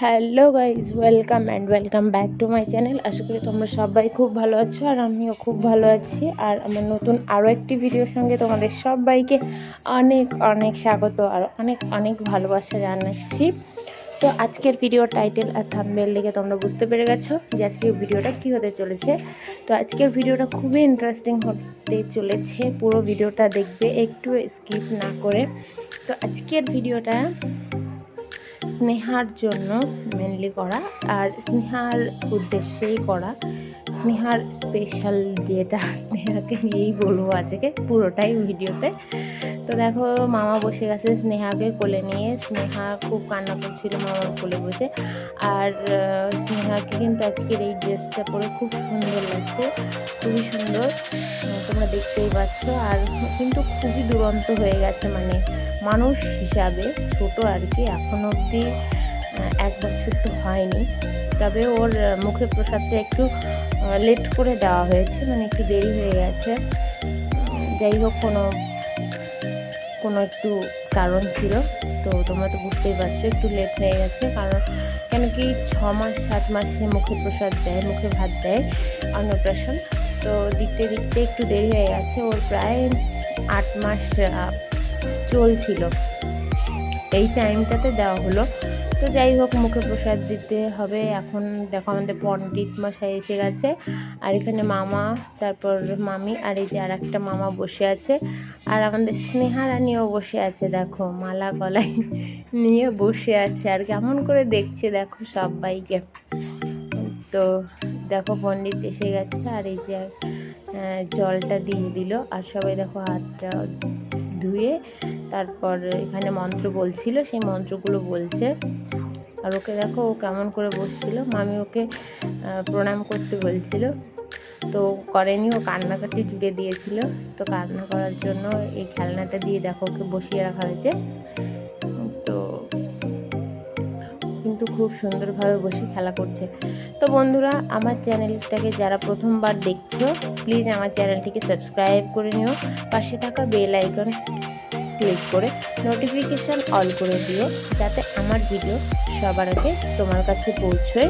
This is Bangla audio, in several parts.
Hello guys, welcome back to my channel. আশা করি তোমরা সবাই খুব ভালো আছো আর আমিও খুব ভালো আছি। আর আমার নতুন আরও একটি ভিডিওর সঙ্গে তোমাদের সবাইকে অনেক অনেক স্বাগত আর অনেক অনেক ভালোবাসা জানাচ্ছি। তো আজকের ভিডিওর টাইটেল আর থাম্বনেল দেখে তোমরা বুঝতে পেরে গেছো যে আজকের ভিডিওটা কী হতে চলেছে। তো আজকের ভিডিওটা খুবই ইন্টারেস্টিং হতে চলেছে, পুরো ভিডিওটা দেখবে, একটু স্কিপ না করে। তো আজকের ভিডিওটা স্নেহার জন্য মেনলি করা আর স্নেহার উদ্দেশ্যেই করা, স্নেহার স্পেশাল যেটা, স্নেহাকে নিয়েই বলবো আজকে পুরোটাই ভিডিওতে। তো দেখো, মামা বসে গেছে স্নেহাকে কোলে নিয়ে। স্নেহা খুব কান্না করছিল মামার কোলে বসে। আর স্নেহাকে কিন্তু আজকের এই ড্রেসটা পরে খুব সুন্দর লাগছে, খুবই সুন্দর, তোমরা দেখতেই পাচ্ছ। আর কিন্তু খুবই দুরন্ত হয়ে গেছে, মানে মানুষ হিসাবে ছোট আর কি, এখনো অবধি 1 বছর তো হয়নি। তবে ওর মুখে প্রসাদটা একটু লেট করে দেওয়া হয়েছে, মানে একটু দেরি হয়ে গেছে। যাই হোক, কোনো একটু কারণ ছিল, তো তোমরা তো বুঝতেই পারছো একটু লেট হয়ে গেছে। কারণ কেন কি 6 মাস 7 মাসে মুখে প্রসাদ দেয়, মুখে ভাত দেয় অন্নপ্রাশন। তো দিতে একটু দেরি হয়ে গেছে। ওর প্রায় 8 মাস চলছিল, এই টাইমটাতে দেওয়া হলো। তো যাই হোক, মুখে প্রসাদ দিতে হবে। এখন দেখো আমাদের পণ্ডিত মশাই এসে গেছে, আর এখানে মামা, তারপর মামি, আর এই যে আর একটা মামা বসে আছে। আর আমাদের স্নেহা রানীও বসে আছে, দেখো মালা গলায় নিয়ে বসে আছে আর কেমন করে দেখছে দেখো সবাইকে। তো দেখো পণ্ডিত এসে গেছে, আর এই যে জলটা দিয়ে দিল, আর সবাই দেখো হাতটা ধুয়ে তারপর এখানে মন্ত্র বলছিল, সেই মন্ত্রগুলো বলছে। আর ওকে দেখো ও কেমন করে বসছিল, মামি ওকে প্রণাম করতে বলছিল, তো করেনি, ও কান্নাকাটি জুড়ে দিয়েছিল। তো কান্না করার জন্য এই খেলনাটা দিয়ে দেখো ওকে বসিয়ে রাখা হয়েছে। তো কিন্তু খুব সুন্দরভাবে বসে খেলা করছে। তো বন্ধুরা, আমার চ্যানেলটাকে যারা প্রথমবার দেখছো, প্লিজ আমার চ্যানেলটিকে সাবস্ক্রাইব করে নিও, পাশে থাকা বেল আইকন ক্লিক করে নোটিফিকেশান অল করে দিও, যাতে আমার ভিডিও সবার আগে তোমার কাছে পৌঁছয়।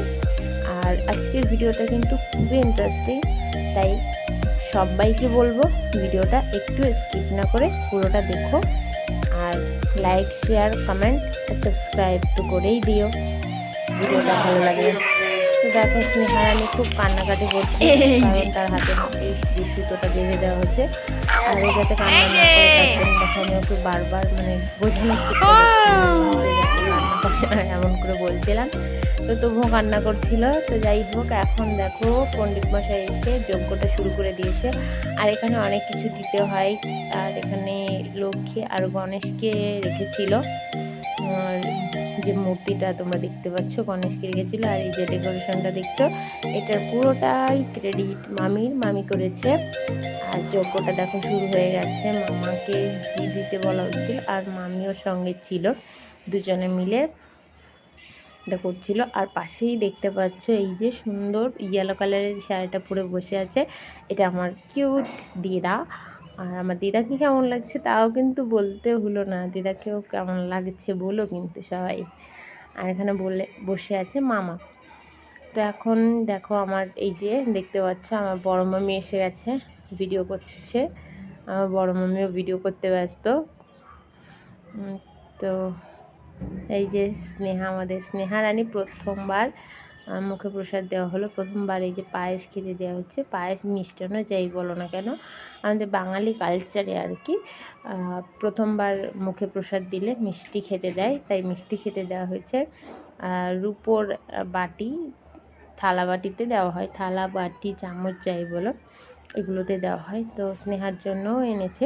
আর আজকের ভিডিওটা কিন্তু খুবই ইন্টারেস্টিং, তাই সবাইকে বলবো ভিডিওটা একটু স্কিপ না করে পুরোটা দেখো। আর লাইক, শেয়ার, কমেন্ট, সাবস্ক্রাইব তো করেই দিও ভিডিওটা ভালো লাগে। তো দেখো স্নেহা রানী খুব কান্নাকাটি করছে, কারণ তার হাতে এই সুতোটা বেঁধে দেওয়া হচ্ছে। আর ও যাতে কান্না না করে তার জন্য দেখো আমি ওকে বারবার মানে বোঝানোর চেষ্টা করছিলাম, এমন করে বলছিলাম, তো তবুও কান্না করছিল। তো যাই হোক, এখন দেখো পণ্ডিত মশাই এসে যজ্ঞটা শুরু করে দিয়েছে। আর এখানে অনেক কিছু দিতে হয়। আর এখানে লক্ষ্মী আর গণেশকে রেখেছিল, যে মূর্তিটা তোমরা দেখতে পাচ্ছ গণেশকে রেখেছিল। আর এই যে ডেকোরেশনটা দেখছো, এটার পুরোটাই ক্রেডিট মামি করেছে। আর যজ্ঞটা দেখো শুরু হয়ে গেছে, মামাকে ঘি দিতে বলা হচ্ছিল, আর মামিও সঙ্গে ছিল, দুজনে মিলে এটা করছিল। আর পাশেই দেখতে পাচ্ছ এই যে সুন্দর ইয়েলো কালারের শাড়িটা পরে বসে আছে, এটা আমার কিউট দিদা। আর আমার দিদাকে কেমন লাগছে তাও কিন্তু বলতে হলো না, দিদাকেও কেমন লাগছে বলো কিন্তু সবাই। আর এখানে বসে আছে মামা। তো এখন দেখো আমার এই যে দেখতে পাচ্ছ আমার বড় মামি এসে গেছে, ভিডিও করছে। আমার বড় মামিও ভিডিও করতে ব্যস্ত। তো এই যে আমাদের স্নেহা রানী প্রথমবার মুখে প্রসাদ দেওয়া হলো, প্রথমবার এই যে পায়েস খেতে দেওয়া হচ্ছে। পায়েস মিষ্টান্ন যাই বলো না কেন, আমাদের বাঙালি কালচারে আর কি প্রথমবার মুখে প্রসাদ দিলে মিষ্টি খেতে দেয়, তাই মিষ্টি খেতে দেওয়া হয়েছে। রূপোর বাটি, থালা বাটিতে দেওয়া হয়, থালা বাটি চামচ যাই বলো এগুলোতে দেওয়া হয়। তো স্নেহার জন্য এনেছে।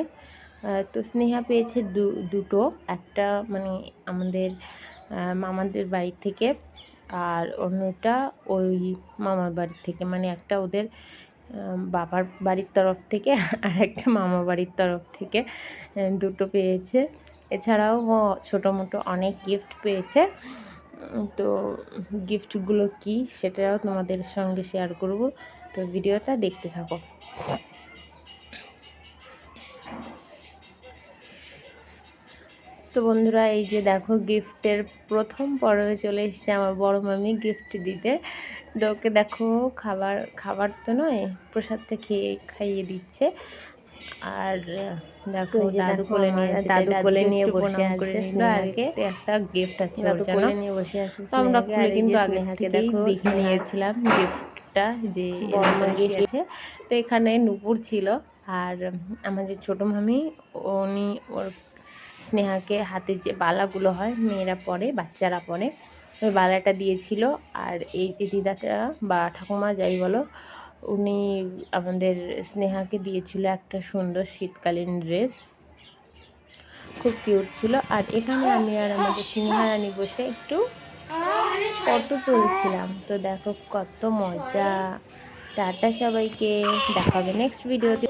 তো স্নেহা পেয়েছে দুটো, একটা মানে আমাদের মামাদের বাড়ি থেকে, আর অন্যটা ওই মামার বাড়ির থেকে, মানে একটা ওদের বাবার বাড়ির তরফ থেকে আর একটা মামা বাড়ির তরফ থেকে, দুটো পেয়েছে। এছাড়াও ছোটো মোটো অনেক গিফট পেয়েছে। তো গিফটগুলো কি সেটাও তোমাদের সঙ্গে শেয়ার করব, তো ভিডিওটা দেখতে থাকো। তো তো বন্ধুরা এই যে দেখো গিফটের প্রথম পর্বে চলে এসেছে আমার বড় মামি গিফট দিতে। তো ওকে দেখো খাবার তো নয়, প্রসাদটা খাইয়ে দিচ্ছে। আর দেখো দাদু কোলে নিয়ে আছে, দাদু কোলে নিয়ে বসে আছে স্নেহাকে, একটা গিফট আছে ওর জন্য নিয়ে বসে আছে। তো আমরা খুলে কিন্তু আগে থেকেই দেখে নিয়েছিলাম গিফটটা যে বড় গিফট আছে। তো এখানে নূপুর ছিল, আর আমার যে ছোটো মামি উনি ওর স্নেহাকে হাতে যে বালাগুলো হয় মেয়েরা পরে, বাচ্চারা পরে, ওই বালাটা দিয়েছিল। আর এই যে দিদাটা বা ঠাকুমা যাই বলো, উনি আমাদের স্নেহাকে দিয়েছিল একটা সুন্দর শীতকালীন ড্রেস, খুব কিউট ছিল। আর এখানে আমি আর আমাদের স্নেহা রানী বসে একটু ফটো তুলছিলাম। তো দেখো কত মজা। টাটা সবাইকে, দেখা হবে নেক্সট ভিডিওতে।